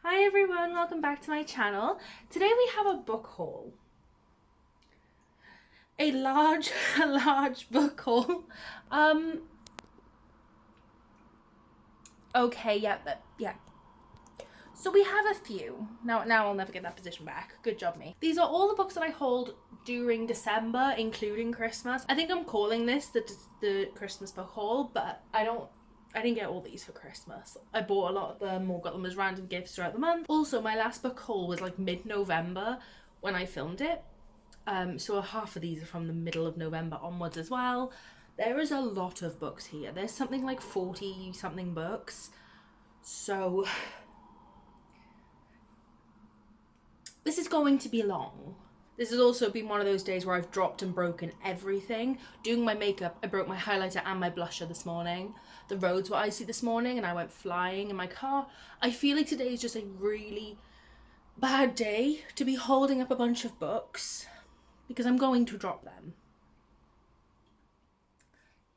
Hi everyone, welcome back to my channel. Today we have a book haul. A large book haul. Okay, yeah. So we have a few. Now I'll never get that position back. Good job, me. These are all the books that I hauled during December, including Christmas. I think I'm calling this the Christmas book haul, but I didn't get all these for Christmas. I bought a lot of them or got them as random gifts throughout the month. Also, my last book haul was like mid-November when I filmed it. So half of these are from the middle of November onwards as well. There is a lot of books here. There's something like 40 something books. So this is going to be long. This has also been one of those days where I've dropped and broken everything. Doing my makeup, I broke my highlighter and my blusher this morning. The roads were icy this morning and I went flying in my car. I feel like today is just a really bad day to be holding up a bunch of books because I'm going to drop them.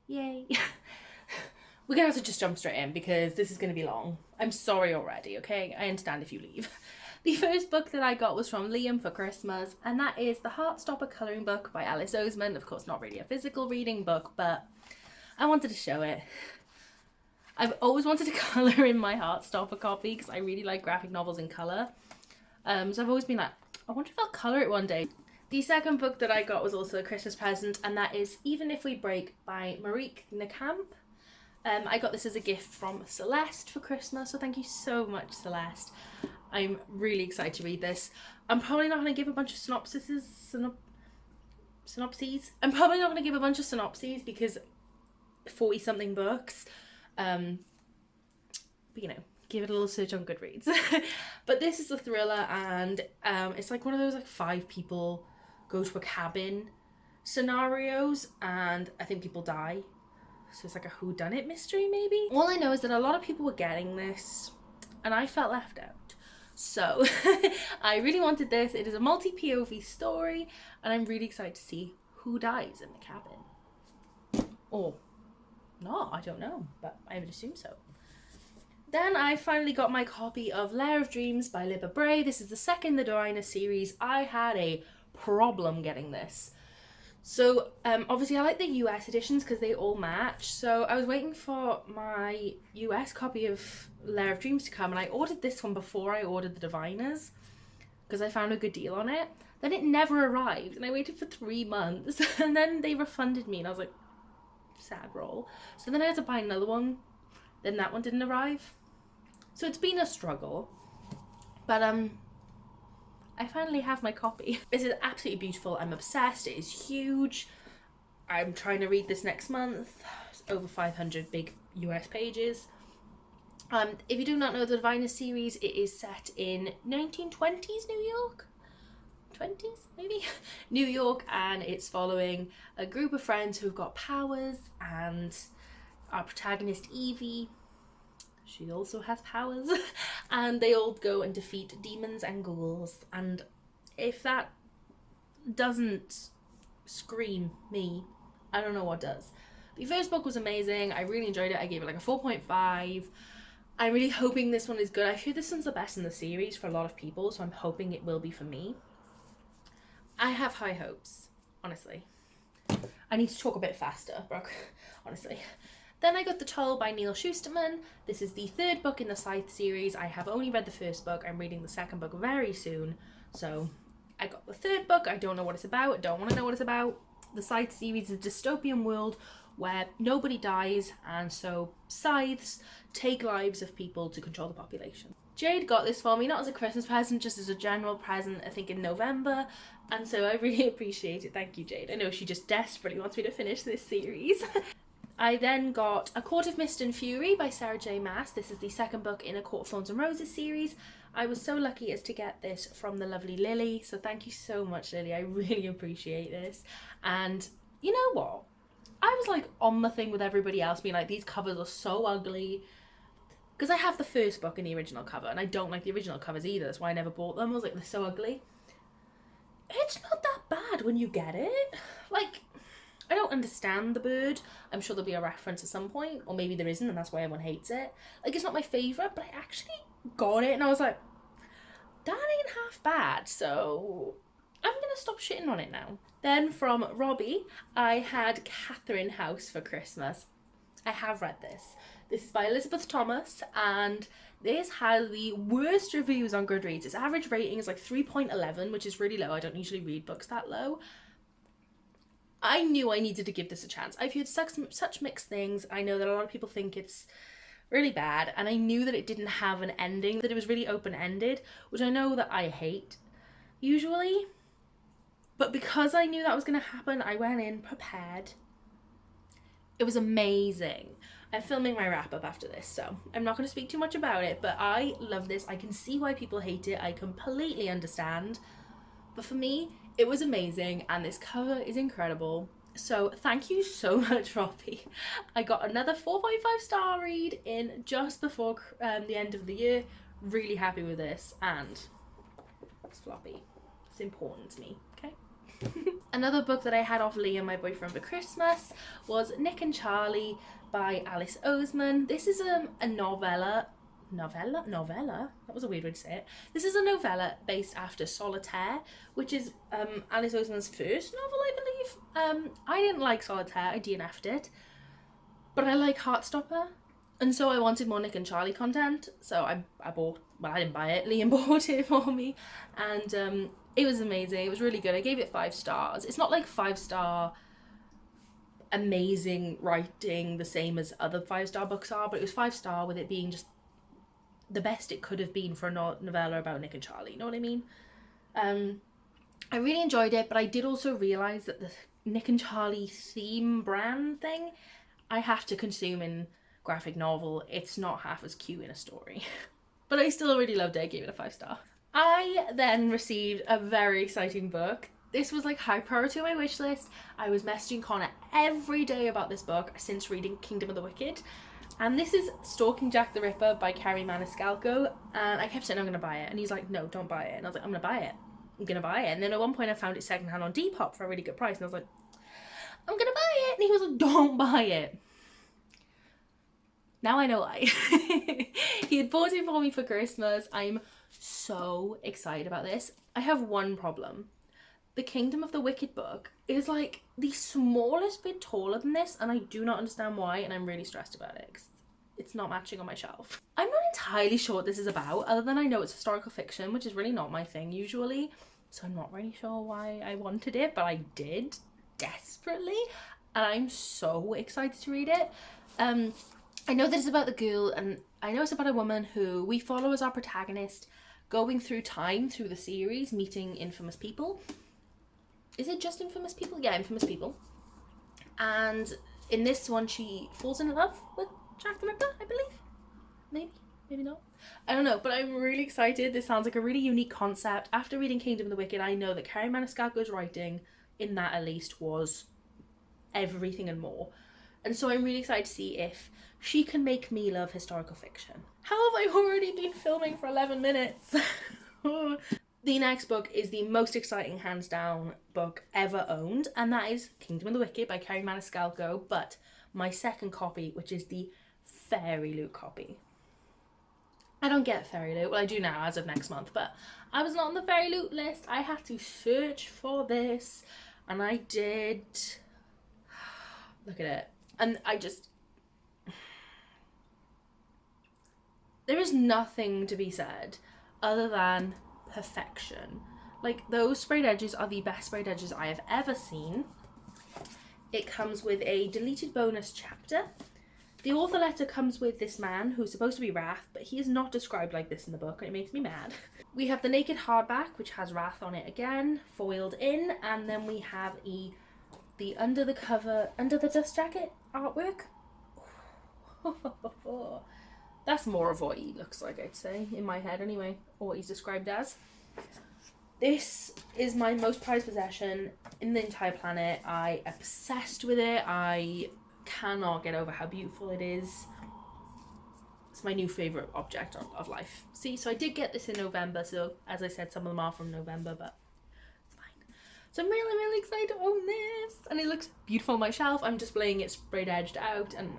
Yay. We're gonna have to just jump straight in because this is gonna be long. I'm sorry already, okay? I understand if you leave. The first book that I got was from Liam for Christmas, and that is the Heartstopper colouring book by Alice Oseman. Of course, not really a physical reading book, but I wanted to show it. I've always wanted to colour in my Heartstopper copy because I really like graphic novels in colour. So I've always been like, I wonder if I'll colour it one day. The second book that I got was also a Christmas present, and that is Even If We Break by Marieke Nijkamp. I got this as a gift from Celeste for Christmas, so thank you so much, Celeste. I'm really excited to read this. I'm probably not going to give a bunch of synopses. I'm probably not going to give a bunch of synopses because 40 something books. But you know, give it a little search on Goodreads. But this is a thriller, and it's like one of those like 5 people go to a cabin scenarios, and I think people die. So it's like a whodunit mystery, maybe? All I know is that a lot of people were getting this, and I felt left out. So I really wanted this. It is a multi-POV story, and I'm really excited to see who dies in the cabin. Or not, I don't know, but I would assume so. Then I finally got my copy of Lair of Dreams by Libba Bray. This is the second in the Dorina series. I had a problem getting this. So obviously I like the US editions because they all match. So I was waiting for my US copy of Lair of Dreams to come, and I ordered this one before I ordered the Diviners because I found a good deal on it. Then it never arrived, and I waited for 3 months, and then they refunded me, and I was like, sad roll. So then I had to buy another one. Then that one didn't arrive. So it's been a struggle, but I finally have my copy. This is absolutely beautiful. I'm obsessed. It is huge. I'm trying to read this next month. It's over 500 big US pages. If you do not know the Diviner series, it is set in 1920s New York? 20s maybe? New York, and it's following a group of friends who've got powers, and our protagonist Evie, she also has powers, and they all go and defeat demons and ghouls. And if that doesn't scream me, I don't know what does. The first book was amazing. I really enjoyed it. I gave it like a 4.5. I'm really hoping this one is good. I hear this one's the best in the series for a lot of people, so I'm hoping it will be for me. I have high hopes, honestly. I need to talk a bit faster, Brooke, honestly. Then I got The Toll by Neil Shusterman. This is the third book in the Scythe series. I have only read the first book. I'm reading the second book very soon. So I got the third book. I don't know what it's about. I don't want to know what it's about. The Scythe series is a dystopian world where nobody dies, and so scythes take lives of people to control the population. Jade got this for me, not as a Christmas present, just as a general present, I think in November, and so I really appreciate it. Thank you, Jade. I know she just desperately wants me to finish this series. I then got A Court of Mist and Fury by Sarah J Maas. This is the second book in A Court of Thorns and Roses series. I was so lucky as to get this from the lovely Lily, so thank you so much, Lily. I really appreciate this. And you know what? I was like on the thing with everybody else, being like, these covers are so ugly. Because I have the first book in the original cover, and I don't like the original covers either. That's why I never bought them. I was like, they're so ugly. It's not that bad when you get it. Like, I don't understand the bird. I'm sure there'll be a reference at some point, or maybe there isn't, and that's why everyone hates it. Like, it's not my favourite, but I actually got it, and I was like, that ain't half bad, so I'm gonna stop shitting on it now. Then from Robbie, I had Catherine House for Christmas. I have read this. This is by Elizabeth Thomas, and this has the worst reviews on Goodreads. Its average rating is like 3.11, which is really low. I don't usually read books that low. I knew I needed to give this a chance. I've heard such mixed things. I know that a lot of people think it's really bad, and I knew that it didn't have an ending, that it was really open-ended, which I know that I hate usually. But because I knew that was going to happen, I went in prepared. It was amazing. I'm filming my wrap-up after this, so I'm not going to speak too much about it, but I love this. I can see why people hate it. I completely understand. But for me, it was amazing, and this cover is incredible. So thank you so much, Robbie. I got another 4.5 star read in just before the end of the year. Really happy with this, and it's floppy. It's important to me, okay? Another book that I had off Liam, my boyfriend, for Christmas was Nick and Charlie by Alice Oseman. This is a novella? That was a weird way to say it. This is a novella based after Solitaire, which is Alice Oseman's first novel, I believe. I didn't like Solitaire, I DNF'd it, but I like Heartstopper, and so I wanted more Nick and Charlie content, so I bought, well, I didn't buy it, Liam bought it for me, and it was amazing. It was really good. I gave it 5 stars. It's not like 5-star amazing writing the same as other 5-star books are, but it was 5-star with it being just the best it could have been for a novella about Nick and Charlie, you know what I mean? I really enjoyed it, but I did also realise that the Nick and Charlie theme brand thing I have to consume in graphic novel. It's not half as cute in a story. But I still really loved it. I gave it a 5-star. I then received a very exciting book. This was like high priority on my wish list. I was messaging Connor every day about this book since reading Kingdom of the Wicked. And this is Stalking Jack the Ripper by Carrie Maniscalco. And I kept saying I'm going to buy it. And he's like, no, don't buy it. And I was like, I'm going to buy it. I'm going to buy it. And then at one point I found it secondhand on Depop for a really good price. And I was like, I'm going to buy it. And he was like, don't buy it. Now I know why. He had bought it for me for Christmas. I'm so excited about this. I have one problem. The Kingdom of the Wicked book is like the smallest bit taller than this, and I do not understand why, and I'm really stressed about it because it's not matching on my shelf. I'm not entirely sure what this is about, other than I know it's historical fiction, which is really not my thing usually, so I'm not really sure why I wanted it, but I did desperately, and I'm so excited to read it. I know that it's about the girl, and I know it's about a woman who we follow as our protagonist, going through time through the series, meeting infamous people. Is it just infamous people? Yeah, infamous people. And in this one, she falls in love with Jack the Ripper, I believe. Maybe not. I don't know, but I'm really excited. This sounds like a really unique concept. After reading Kingdom of the Wicked, I know that Carrie Maniscalco's writing, in that at least, was everything and more. And so I'm really excited to see if she can make me love historical fiction. How have I already been filming for 11 minutes? The next book is the most exciting, hands down, book ever owned, and that is Kingdom of the Wicked by Carrie Maniscalco, but my second copy, which is the Fairy Loot copy. I don't get Fairy Loot, well I do now as of next month, but I was not on the Fairy Loot list. I had to search for this, and I did. Look at it. And I just... There is nothing to be said other than perfection. Like, those sprayed edges are the best sprayed edges I have ever seen. It comes with a deleted bonus chapter. The author letter comes with this man who's supposed to be Wrath, but he is not described like this in the book, and it makes me mad. We have the naked hardback, which has Wrath on it again, foiled in, and then we have the under the cover, under the dust jacket artwork. That's more of what he looks like, I'd say, in my head anyway, or what he's described as. This is my most prized possession in the entire planet. I am obsessed with it. I cannot get over how beautiful it is. It's my new favourite object of life. See, so I did get this in November, so as I said, some of them are from November, but it's fine. So I'm really, really excited to own this, and it looks beautiful on my shelf. I'm displaying it sprayed edged out, and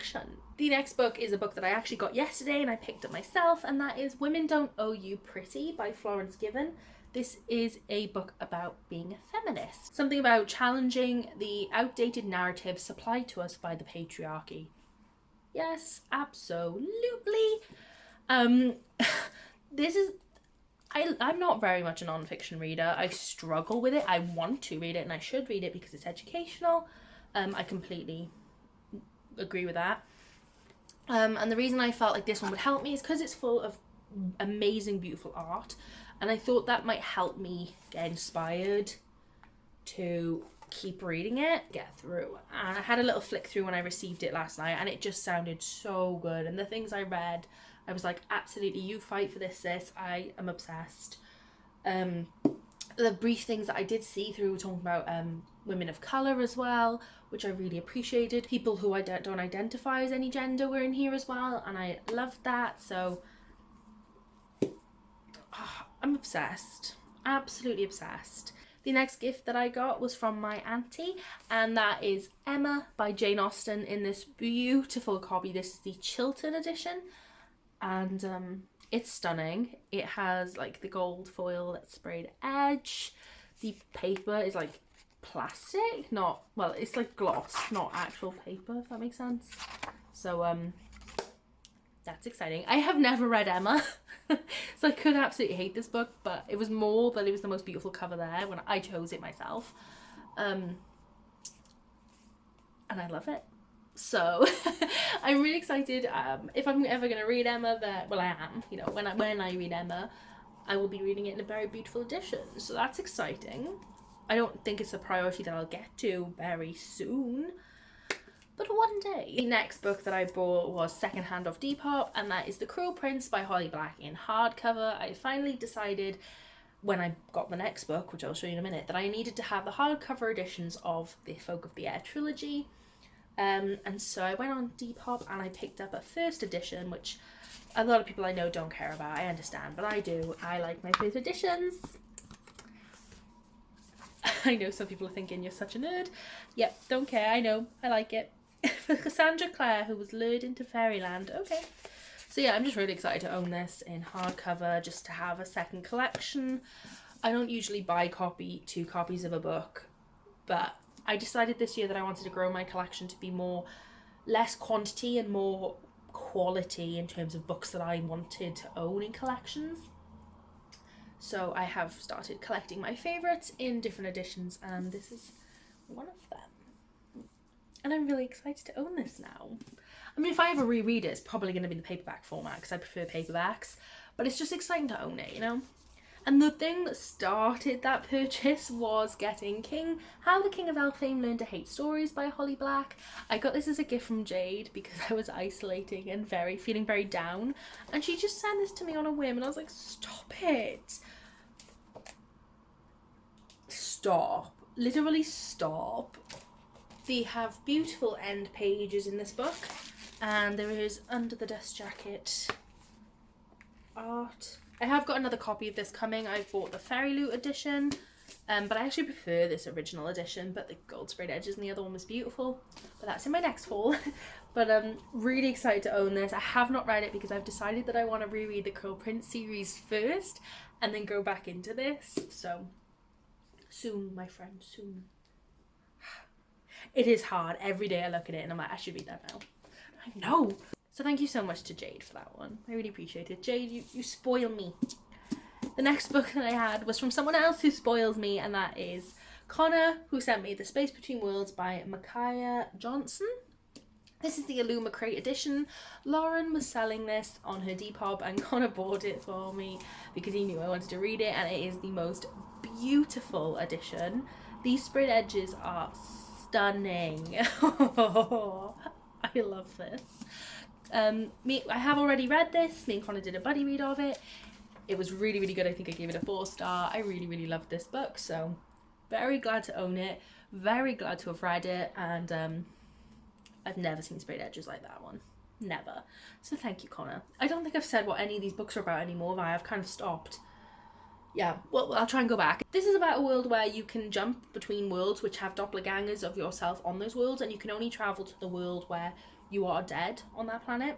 collection. The next book is a book that I actually got yesterday and I picked up myself, and that is Women Don't Owe You Pretty by Florence Given. This is a book about being a feminist. Something about challenging the outdated narrative supplied to us by the patriarchy. Yes, absolutely. This is... I'm not very much a non-fiction reader. I struggle with it. I want to read it and I should read it because it's educational. I completely agree with that. And the reason I felt like this one would help me is because it's full of amazing, beautiful art. And I thought that might help me get inspired to keep reading it, get through. And I had a little flick through when I received it last night and it just sounded so good. And the things I read, I was like, absolutely, you fight for this, sis. I am obsessed. The brief things that I did see through were talking about women of colour as well, which I really appreciated. People who don't identify as any gender were in here as well, and I loved that. So I'm obsessed. Absolutely obsessed. The next gift that I got was from my auntie, and that is Emma by Jane Austen in this beautiful copy. This is the Chiltern edition. And it's stunning. It has like the gold foil that's sprayed edge. The paper is like plastic, not, well, it's like gloss, not actual paper, if that makes sense. So that's exciting. I have never read Emma, so I could absolutely hate this book, but it was more that it was the most beautiful cover there when I chose it myself. And I love it. So I'm really excited. If I'm ever going to read Emma, well, I am, you know, when I read Emma, I will be reading it in a very beautiful edition. So that's exciting. I don't think it's a priority that I'll get to very soon, but one day. The next book that I bought was secondhand off Depop, and that is The Cruel Prince by Holly Black in hardcover. I finally decided when I got the next book, which I'll show you in a minute, that I needed to have the hardcover editions of the Folk of the Air trilogy. And so I went on Depop and I picked up a first edition, which a lot of people I know don't care about. I understand, but I do. I like my first editions. I know some people are thinking you're such a nerd. Yep, don't care. I know. I like it. For Cassandra Clare, who was lured into fairyland. Okay. So yeah, I'm just really excited to own this in hardcover, just to have a second collection. I don't usually buy two copies of a book, but I decided this year that I wanted to grow my collection to be less quantity and more quality in terms of books that I wanted to own in collections. So I have started collecting my favourites in different editions, and this is one of them. And I'm really excited to own this now. I mean, if I ever reread it, it's probably going to be in the paperback format because I prefer paperbacks, but it's just exciting to own it, you know? And the thing that started that purchase was getting How the King of Elfame Learned to Hate Stories by Holly Black. I got this as a gift from Jade because I was isolating and feeling very down. And she just sent this to me on a whim and I was like, stop it. Stop. Literally stop. They have beautiful end pages in this book. And there is under the dust jacket art. I have got another copy of this coming. I bought the Fairy Loot edition, but I actually prefer this original edition, but the gold sprayed edges and the other one was beautiful. But that's in my next haul. But I'm really excited to own this. I have not read it because I've decided that I want to reread the Cruel Prince series first and then go back into this. So soon, my friend, soon. It is hard. Every day I look at it and I'm like, I should read that now. I know. So thank you so much to Jade for that one. I really appreciate it. Jade, you spoil me. The next book that I had was from someone else who spoils me, and that is Connor, who sent me The Space Between Worlds by Micaiah Johnson. This is the Illuma Crate edition. Lauren was selling this on her Depop and Connor bought it for me because he knew I wanted to read it, and it is the most beautiful edition. These sprayed edges are stunning. I love this. I have already read this. Me and Connor did a buddy read of it. It was really, really good. I think I gave it a 4-star. I really, really loved this book. So very glad to own it. Very glad to have read it. And I've never seen sprayed edges like that one. Never. So thank you, Connor. I don't think I've said what any of these books are about anymore, but I've kind of stopped. Yeah, well, I'll try and go back. This is about a world where you can jump between worlds which have doppelgangers of yourself on those worlds, and you can only travel to the world where you are dead on that planet,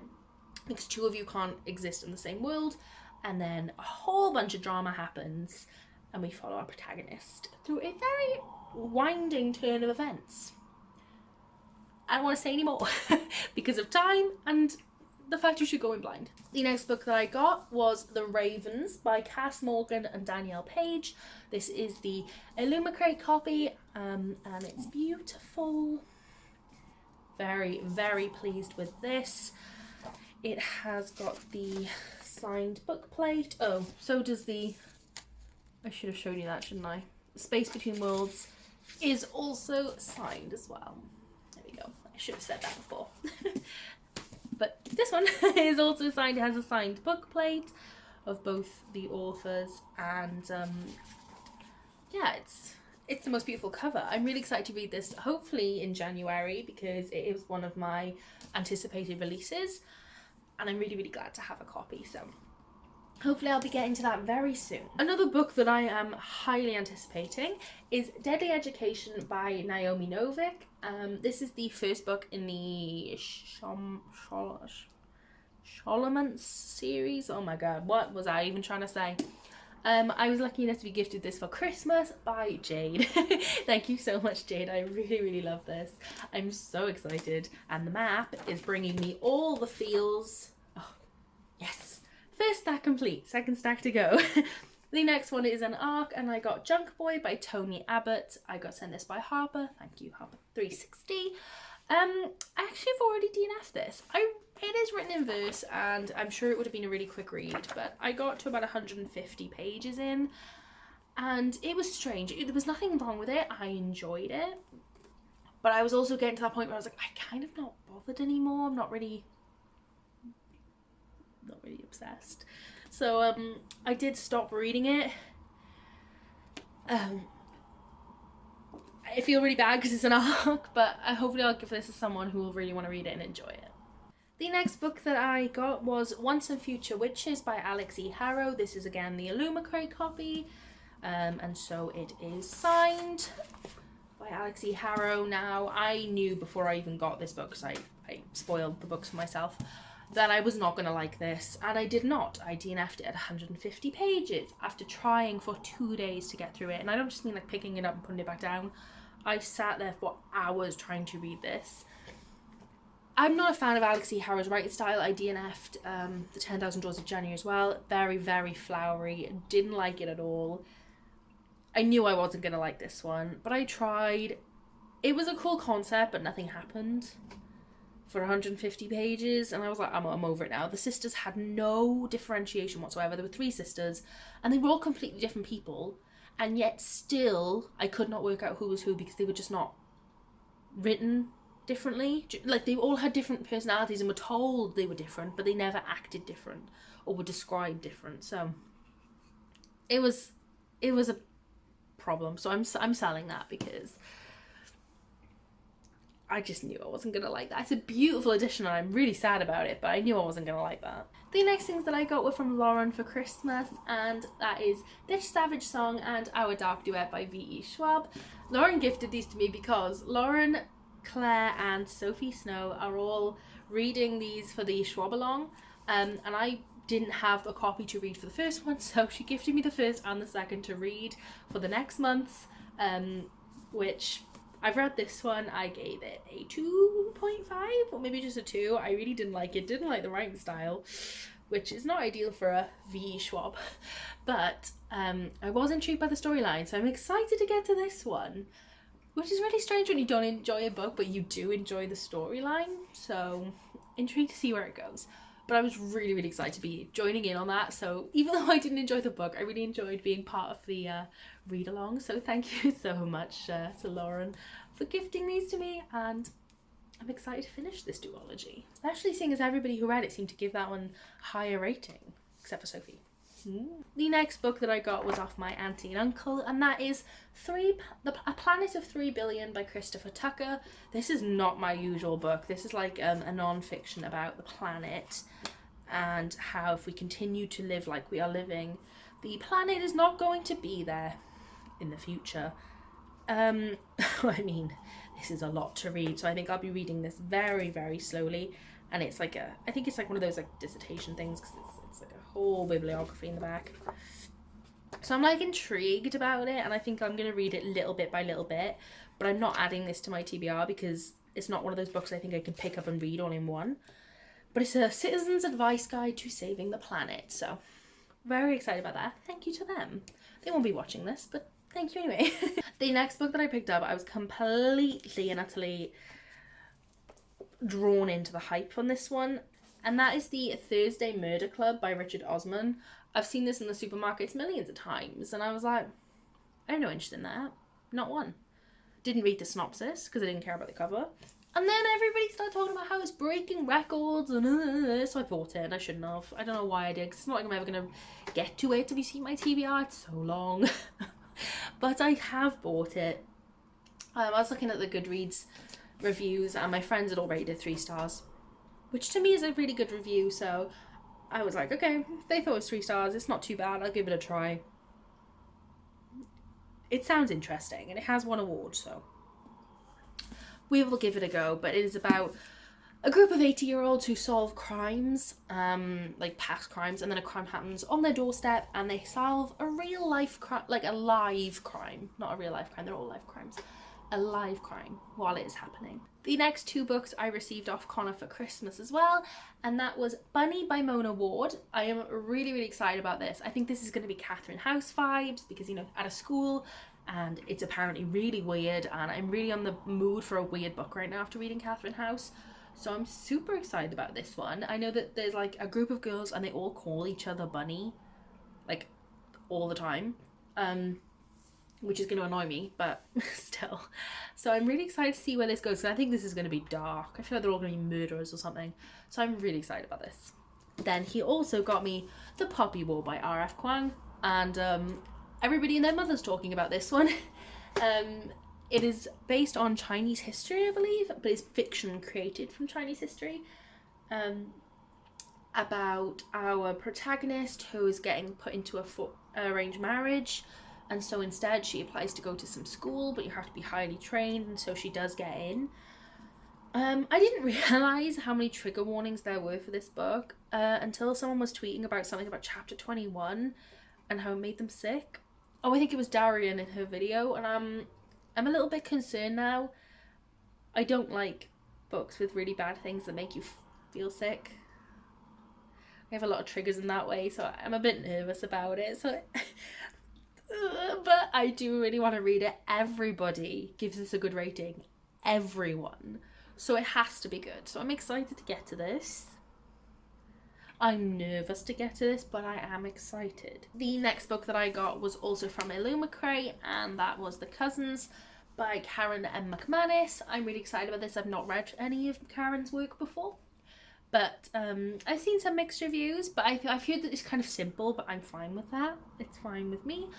because two of you can't exist in the same world. And then a whole bunch of drama happens, and we follow our protagonist through a very winding turn of events. I don't want to say any more because of time and the fact you should go in blind. The next book that I got was The Ravens by Cass Morgan and Danielle Page. This is the Illumicrate copy, and it's beautiful. Very, very pleased with this. It has got the signed book plate. Oh, so does the... I should have shown you that, shouldn't I? Space Between Worlds is also signed as well. There we go. I should have said that before. But this one is also signed. It has a signed book plate of both the authors, and yeah, it's the most beautiful cover. I'm really excited to read this, hopefully in January, because it is one of my anticipated releases, and I'm really, really glad to have a copy. So hopefully I'll be getting to that very soon. Another book that I am highly anticipating is Deadly Education by Naomi Novik. This is the first book in the Sholomance series. Oh my god, what was I even trying to say? I was lucky enough to be gifted this for Christmas by Jade. Thank you so much, Jade. I really, really love this. I'm so excited. And the map is bringing me all the feels. Oh, yes. First stack complete, second stack to go. The next one is an ARC, and I got Junk Boy by Tony Abbott. I got sent this by Harper. Thank you, Harper 360. I actually have already DNF'd this. It is written in verse, and I'm sure it would have been a really quick read, but I got to about 150 pages in, and it was strange. There was nothing wrong with it. I enjoyed it, but I was also getting to that point where I was like, I kind of not bothered anymore. I'm not really obsessed. So I did stop reading it. I feel really bad because it's an ARC, but hopefully I'll give this to someone who will really want to read it and enjoy it. The next book that I got was Once and Future Witches by Alex E. Harrow. This is again the Illumicrate copy, and so it is signed by Alex E. Harrow. Now, I knew before I even got this book, because I spoiled the books for myself, that I was not going to like this, and I did not. I DNF'd it at 150 pages after trying for 2 days to get through it, and I don't just mean like picking it up and putting it back down. I sat there for hours trying to read this. I'm not a fan of Alex E. Harrow's writing style. I DNF'd the 10,000 Doors of January as well. Very, very flowery. Didn't like it at all. I knew I wasn't going to like this one, but I tried. It was a cool concept, but nothing happened for 150 pages, and I was like, I'm over it now. The sisters had no differentiation whatsoever. There were 3 sisters, and they were all completely different people, and yet still I could not work out who was who, because they were just not written differently. Like, they all had different personalities and were told they were different, but they never acted different or were described different. So it was a problem. So I'm selling that, because I just knew I wasn't gonna like that. It's a beautiful edition, and I'm really sad about it, but I knew I wasn't gonna like that. The next things that I got were from Lauren for Christmas, and that is This Savage Song and Our Dark Duet by V.E. Schwab. Lauren gifted these to me because Lauren, Claire and Sophie Snow are all reading these for the Schwab-along, and I didn't have a copy to read for the first one, so she gifted me the first and the second to read for the next month, which I've read this one. I gave it a 2.5 or maybe just a 2. I really didn't like it. Didn't like the writing style, which is not ideal for a V. Schwab. But I was intrigued by the storyline, so I'm excited to get to this one, which is really strange when you don't enjoy a book, but you do enjoy the storyline. So intrigued to see where it goes. But I was really, really excited to be joining in on that. So even though I didn't enjoy the book, I really enjoyed being part of the read-along. So thank you so much to Lauren for gifting these to me. And I'm excited to finish this duology. Especially seeing as everybody who read it seemed to give that one a higher rating, except for Sophie. The next book that I got was off my auntie and uncle, and that is A Planet of 3 Billion by Christopher Tucker. This is not my usual book. This is like a non-fiction about the planet. and how if we continue to live like we are living, the planet is not going to be there in the future. I mean, this is a lot to read, so I think I'll be reading this very, very slowly. And it's like I think it's like one of those like dissertation things, because it's like a whole bibliography in the back. So I'm like intrigued about it, and I think I'm going to read it little bit by little bit, but I'm not adding this to my TBR because it's not one of those books I think I can pick up and read all in one. But it's a citizen's advice guide to saving the planet, so very excited about that. Thank you to them. They won't be watching this, but thank you anyway. The next book that I picked up, I was completely and utterly drawn into the hype on this one, and that is the Thursday Murder Club by Richard Osman. I've seen this in the supermarkets millions of times, and I was like, I have no interest in that. Not one. Didn't read the synopsis because I didn't care about the cover. And then everybody started talking about how it's breaking records, and so I bought it, and I shouldn't have. I don't know why I did, because it's not like I'm ever going to get to it. Have you seen my TBR? It's so long. But I have bought it. I was looking at the Goodreads reviews, and my friends had all rated 3 stars, which to me is a really good review, so I was like, okay, if they thought it was 3 stars, it's not too bad, I'll give it a try. It sounds interesting, and it has won awards, so we will give it a go. But it is about a group of 80-year-olds who solve crimes, like past crimes, and then a crime happens on their doorstep, and they solve a real life crime, like a live crime, not a real life crime, they're all live crimes, a live crime while it is happening. The next 2 books I received off Connor for Christmas as well, and that was Bunny by Mona Ward. I am really, really excited about this. I think this is going to be Catherine House vibes, because, you know, at a school, and it's apparently really weird, and I'm really on the mood for a weird book right now after reading Catherine House. So I'm super excited about this one. I know that there's like a group of girls and they all call each other Bunny, like all the time, which is going to annoy me, but still. So I'm really excited to see where this goes, because I think this is going to be dark. I feel like they're all going to be murderers or something. So I'm really excited about this. Then he also got me The Poppy War by R.F. Kuang, and everybody and their mother's talking about this one. It is based on Chinese history, I believe, but it's fiction created from Chinese history, about our protagonist who is getting put into a arranged marriage, and so instead she applies to go to some school, but you have to be highly trained, and so she does get in. I didn't realise how many trigger warnings there were for this book until someone was tweeting about something about chapter 21 and how it made them sick. Oh, I think it was Darian in her video, and I'm a little bit concerned now. I don't like books with really bad things that make you feel sick. I have a lot of triggers in that way, so I'm a bit nervous about it. So, but I do really want to read it. Everybody gives this a good rating. Everyone. So it has to be good. So I'm excited to get to this. I'm nervous to get to this, but I am excited. The next book that I got was also from Illumicrate, and that was The Cousins by Karen M. McManus. I'm really excited about this. I've not read any of Karen's work before, but I've seen some mixed reviews, but I've heard that it's kind of simple, but I'm fine with that. It's fine with me.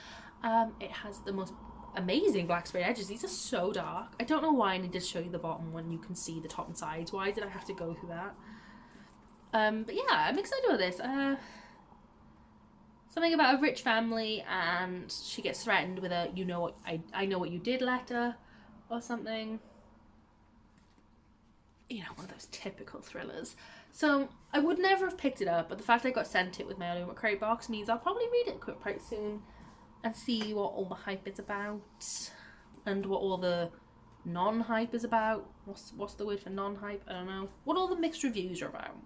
It has the most amazing black sprayed edges. These are so dark. I don't know why I need to show you the bottom when you can see the top and sides. Why did I have to go through that? But yeah, I'm excited about this. Something about a rich family, and she gets threatened with a I know what you did letter or something. You know, one of those typical thrillers. So I would never have picked it up, but the fact I got sent it with my Illumicrate box means I'll probably read it quite soon and see what all the hype is about and what all the non-hype is about. What's the word for non-hype? I don't know. What all the mixed reviews are about.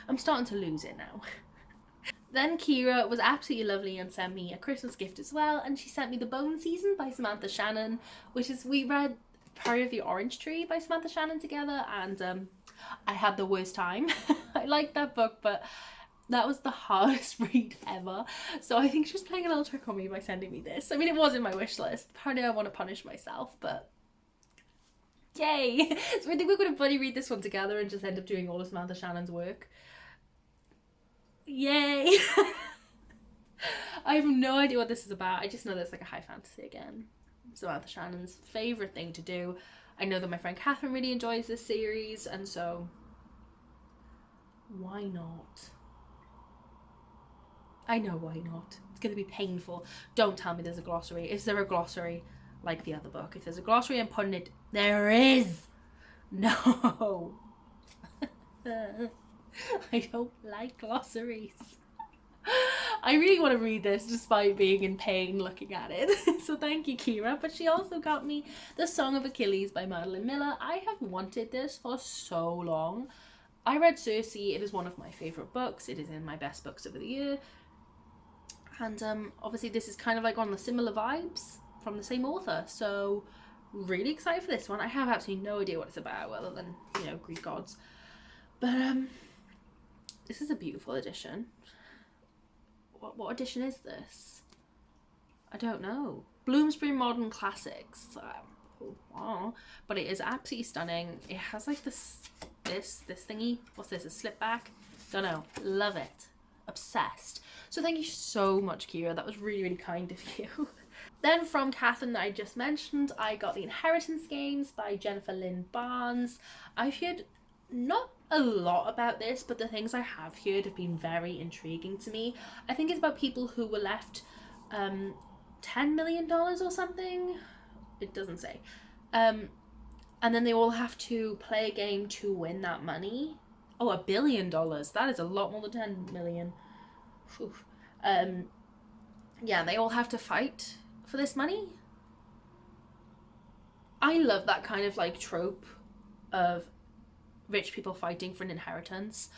I'm starting to lose it now. Then Kira was absolutely lovely and sent me a Christmas gift as well, and she sent me The Bone Season by Samantha Shannon, which is, we read Prairie of the Orange Tree by Samantha Shannon together, and I had the worst time. I liked that book, but that was the hardest read ever. So I think she's playing a little trick on me by sending me this. I mean, it was in my wish list. Apparently I want to punish myself, but yay! So I think we're going to buddy read this one together and just end up doing all of Samantha Shannon's work. Yay! I have no idea what this is about. I just know that it's like a high fantasy again. Samantha Shannon's favourite thing to do. I know that my friend Catherine really enjoys this series, and so why not? I know why not. It's going to be painful. Don't tell me there's a glossary. Is there a glossary like the other book? If there's a glossary, I'm putting it. There is. No. I don't like glossaries. I really want to read this despite being in pain looking at it. So thank you, Kira. But she also got me The Song of Achilles by Madeline Miller. I have wanted this for so long. I read Circe. It is one of my favourite books. It is in my best books of the year. And obviously this is kind of like on the similar vibes from the same author. So really excited for this one. I have absolutely no idea what it's about other than, you know, Greek gods. But this is a beautiful edition. What edition is this? I don't know. Bloomsbury Modern Classics. Oh, but it is absolutely stunning. It has like this thingy. What's this? A slip back? Don't know. Love it. Obsessed. So thank you so much, Kira. That was really, really kind of you. Then from Catherine that I just mentioned, I got The Inheritance Games by Jennifer Lynn Barnes. I've heard not a lot about this, but the things I have heard have been very intriguing to me. I think it's about people who were left $10 million or something. It doesn't say. And then they all have to play a game to win that money. Oh, $1 billion. That is a lot more than 10 million. Yeah, they all have to fight for this money. I love that kind of like trope of rich people fighting for an inheritance.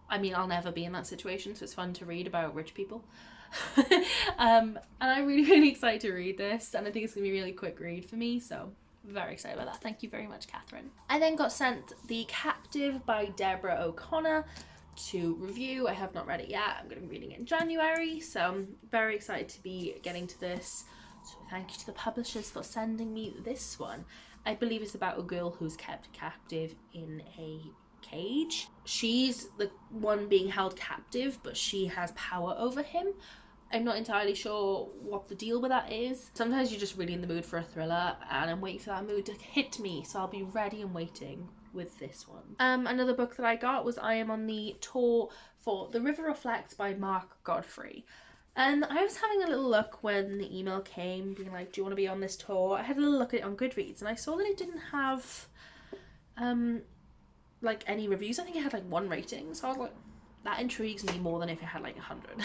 I mean, I'll never be in that situation, so it's fun to read about rich people. And I'm really, really excited to read this, and I think it's gonna be a really quick read for me, so very excited about that. Thank you very much, Catherine. I then got sent The Captive by Deborah O'Connor to review. I have not read it yet. I'm going to be reading it in January, so I'm very excited to be getting to this. So thank you to the publishers for sending me this one. I believe it's about a girl who's kept captive in a cage. She's the one being held captive, but she has power over him. I'm not entirely sure what the deal with that is. Sometimes you're just really in the mood for a thriller, and I'm waiting for that mood to hit me, so I'll be ready and waiting with this one. Another book that I got was I Am on the Tour for The River Reflects by Mark Godfrey. And I was having a little look when the email came, being like, do you want to be on this tour? I had a little look at it on Goodreads, and I saw that it didn't have like any reviews. I think it had like 1 rating, so I was like, that intrigues me more than if it had like 100.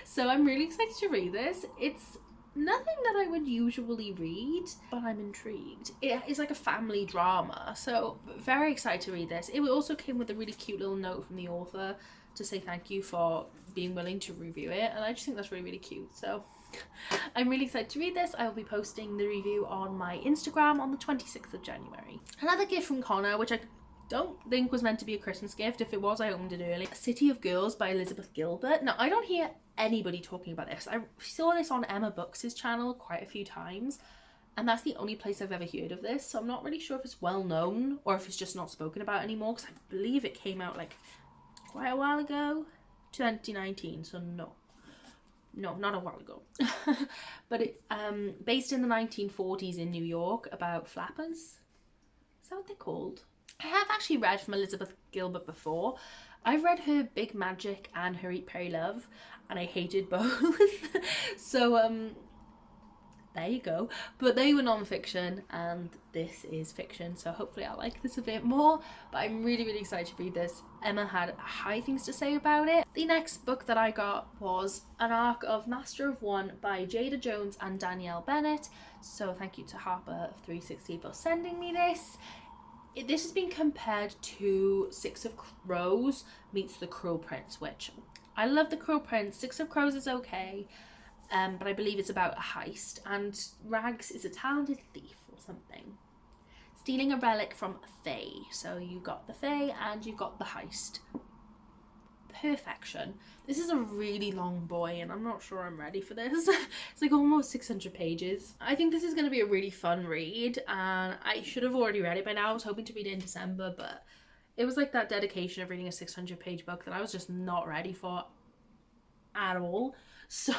So I'm really excited to read this. It's nothing that I would usually read, but I'm intrigued. It is like a family drama, so very excited to read this. It also came with a really cute little note from the author to say thank you for being willing to review it, and I just think that's really, really cute. So I'm really excited to read this. I will be posting the review on my Instagram on the 26th of January. Another gift from Connor, which I don't think was meant to be a Christmas gift. If it was, I opened it early. City of Girls by Elizabeth Gilbert. Now, I don't hear anybody talking about this. I saw this on Emma Books' channel quite a few times, and that's the only place I've ever heard of this, so I'm not really sure if it's well known or if it's just not spoken about anymore, because I believe it came out like quite a while ago, 2019, so no, not a while ago. But it based in the 1940s in New York, about flappers. Is that what they're called? I have actually read from Elizabeth Gilbert before. I've read her Big Magic and her Eat, Pray, Love, and I hated both. So there you go. But they were non-fiction and this is fiction, so hopefully I'll like this a bit more. But I'm really, really excited to read this. Emma had high things to say about it. The next book that I got was An Arc of Master of One by Jada Jones and Danielle Bennett. So thank you to Harper 360 for sending me this. This has been compared to Six of Crows meets The Cruel Prince, which I love The Cruel Prince. Six of Crows is okay, but I believe it's about a heist, and Rags is a talented thief or something, stealing a relic from a fae. So you got the fae and you got the heist. Perfection. This is a really long boy, and I'm not sure I'm ready for this. It's like almost 600 pages. I think this is going to be a really fun read, and I should have already read it by now. I was hoping to read it in December, but it was like that dedication of reading a 600-page book that I was just not ready for at all. So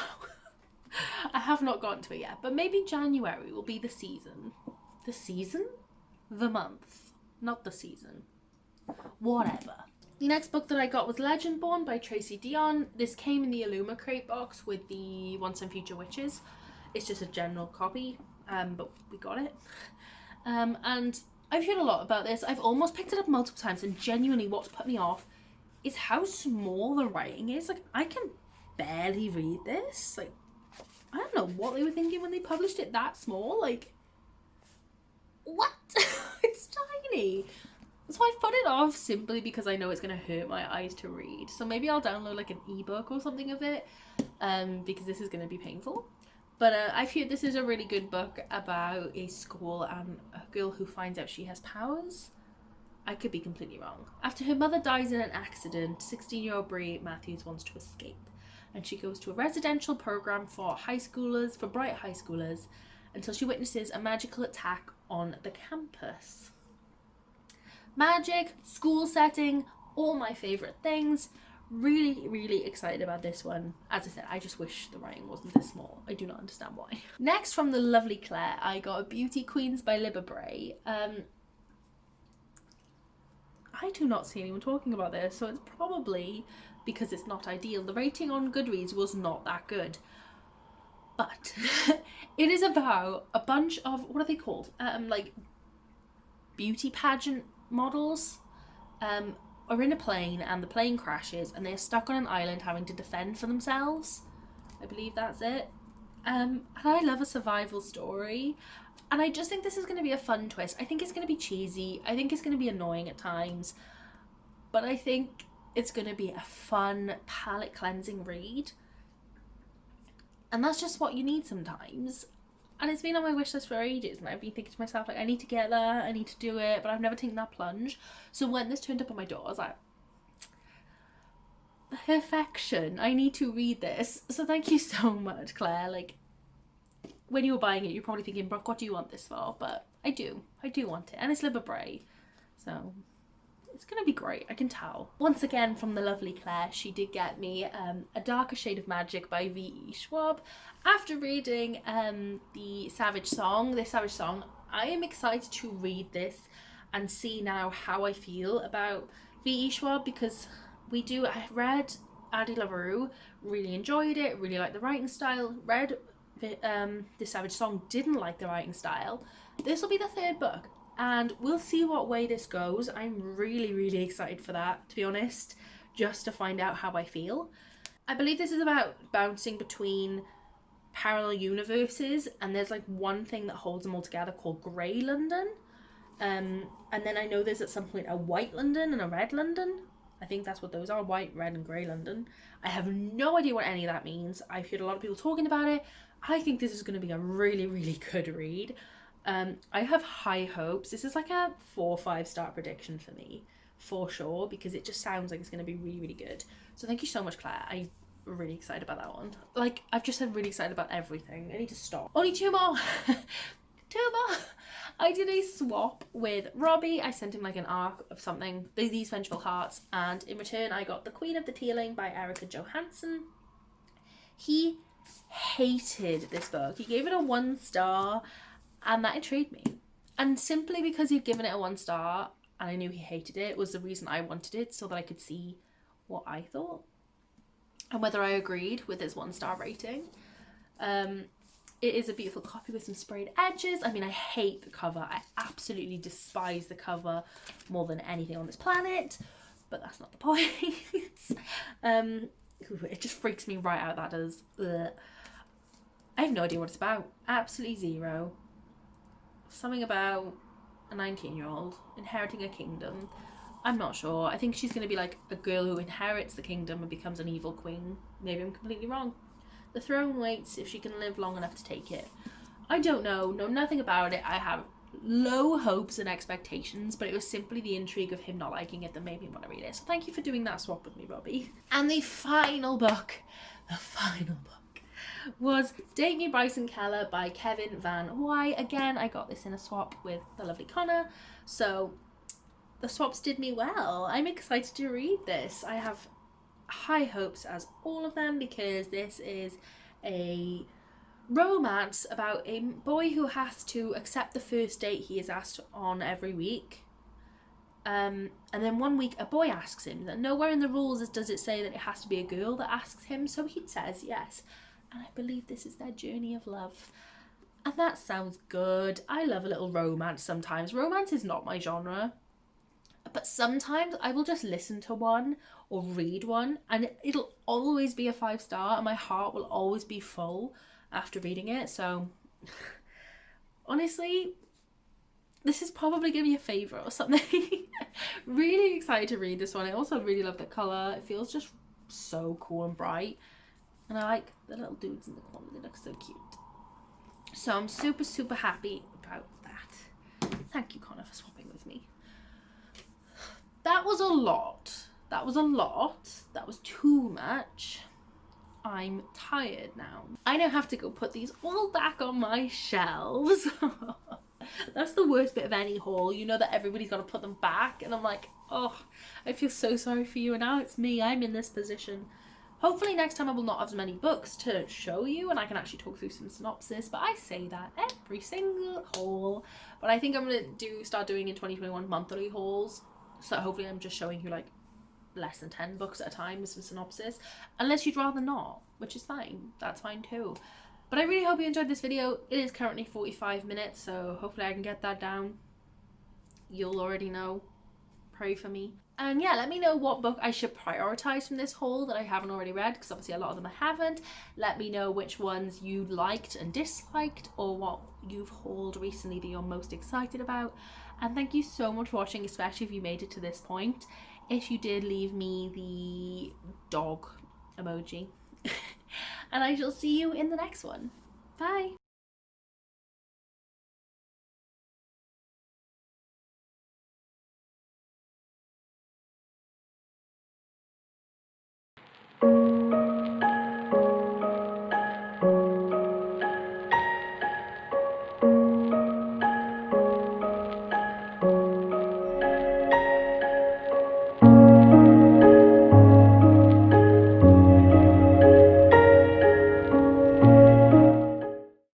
I have not gotten to it yet, but maybe January will be the season. The season? The month. Not the season. Whatever. The next book that I got was Legendborn by Tracy Dion. This came in the Illuma crate box with the Once and Future Witches. It's just a general copy, but we got it. And I've heard a lot about this. I've almost picked it up multiple times, and genuinely what's put me off is how small the writing is. Like, I can barely read this. Like, I don't know what they were thinking when they published it that small. Like, what? It's tiny. So I've put it off simply because I know it's going to hurt my eyes to read. So maybe I'll download like an ebook or something of it, because this is going to be painful. But I've heard this is a really good book about a school and a girl who finds out she has powers. I could be completely wrong. After her mother dies in an accident, 16-year-old Brie Matthews wants to escape. And she goes to a residential program for bright high schoolers, until she witnesses a magical attack on the campus. Magic, school setting, all my favourite things. Really, really excited about this one. As I said, I just wish the writing wasn't this small. I do not understand why. Next, from the lovely Claire, I got Beauty Queens by Libba Bray. I do not see anyone talking about this, so it's probably because it's not ideal. The rating on Goodreads was not that good. But it is about a bunch of, what are they called? Like beauty pageant models are in a plane, and the plane crashes and they're stuck on an island having to defend for themselves. I believe that's it. And I love a survival story, and I just think this is going to be a fun twist. I think it's going to be cheesy. I think it's going to be annoying at times, but I think it's going to be a fun, palate cleansing read. And that's just what you need sometimes. And it's been on my wish list for ages, and I've been thinking to myself, like, I need to get there, I need to do it, but I've never taken that plunge. So when this turned up on my door, I was like, perfection, I need to read this. So thank you so much, Claire. Like, when you were buying it, you're probably thinking, Brooke, what do you want this for? But I do want it. And it's Libba Bray, so it's gonna be great, I can tell. Once again, from the lovely Claire, she did get me A Darker Shade of Magic by V.E. Schwab. After reading this Savage Song, I am excited to read this and see now how I feel about V.E. Schwab, because I read Addie LaRue, really enjoyed it, really liked the writing style, read the Savage Song, didn't like the writing style. This will be the third book, and we'll see what way this goes. I'm really, really excited for that, to be honest, just to find out how I feel. I believe this is about bouncing between parallel universes, and there's like one thing that holds them all together called Grey London. And then I know there's at some point a White London and a Red London. I think that's what those are, White, Red and Grey London. I have no idea what any of that means. I've heard a lot of people talking about it. I think this is going to be a really, really good read. I have high hopes. This is like a 4 or 5 star prediction for me, for sure, because it just sounds like it's going to be really, really good. So thank you so much, Claire. I'm really excited about that one. Like, I've just said really excited about everything. I need to stop. Only 2 more. 2 more. I did a swap with Robbie. I sent him like an arc of something, these Vengeful Hearts, and in return I got The Queen of the Tealing by Erica Johansson. He hated this book. He gave it a 1 star, and that intrigued me. And simply because he'd given it a 1 star and I knew he hated it was the reason I wanted it, so that I could see what I thought and whether I agreed with his 1 star rating. It is a beautiful copy with some sprayed edges. I mean, I hate the cover. I absolutely despise the cover more than anything on this planet, but that's not the point. It just freaks me right out, that does. Ugh. I have no idea what it's about. Absolutely zero. Something about a 19-year-old inheriting a kingdom. I'm not sure. I think she's going to be like a girl who inherits the kingdom and becomes an evil queen. Maybe I'm completely wrong. The throne waits if she can live long enough to take it. I don't know nothing about it. I have low hopes and expectations, but it was simply the intrigue of him not liking it that made me want to read it. So thank you for doing that swap with me, Robbie. And the final book was Date Me Bryson Keller by Kevin Van Wy. Again, I got this in a swap with the lovely Connor, so the swaps did me well. I'm excited to read this. I have high hopes as all of them, because this is a romance about a boy who has to accept the first date he is asked on every week. And then one week a boy asks him, that nowhere in the rules does it say that it has to be a girl that asks him, so he says yes. And I believe this is their journey of love. And that sounds good. I love a little romance sometimes. Romance is not my genre, but sometimes I will just listen to one or read one and it'll always be a 5-star and my heart will always be full after reading it. So honestly, this is probably gonna be a favourite or something. Really excited to read this one. I also really love the colour. It feels just so cool and bright. And I like the little dudes in the corner. They look so cute. So I'm super, super happy about that. Thank you, Connor, for swapping with me. That was a lot. That was a lot. That was too much. I'm tired now. I now have to go put these all back on my shelves. That's the worst bit of any haul. You know that everybody's got to put them back. And I'm like, oh, I feel so sorry for you. And now it's me. I'm in this position. Hopefully next time I will not have as many books to show you and I can actually talk through some synopsis. But I say that every single haul. But I think I'm going to start doing in 2021 monthly hauls. So hopefully I'm just showing you like less than 10 books at a time with some synopsis. Unless you'd rather not, which is fine. That's fine too. But I really hope you enjoyed this video. It is currently 45 minutes, so hopefully I can get that down. You'll already know. Pray for me. And yeah, let me know what book I should prioritize from this haul that I haven't already read, because obviously a lot of them I haven't. Let me know which ones you liked and disliked, or what you've hauled recently that you're most excited about. And thank you so much for watching, especially if you made it to this point. If you did, leave me the dog emoji. And I shall see you in the next one. Bye!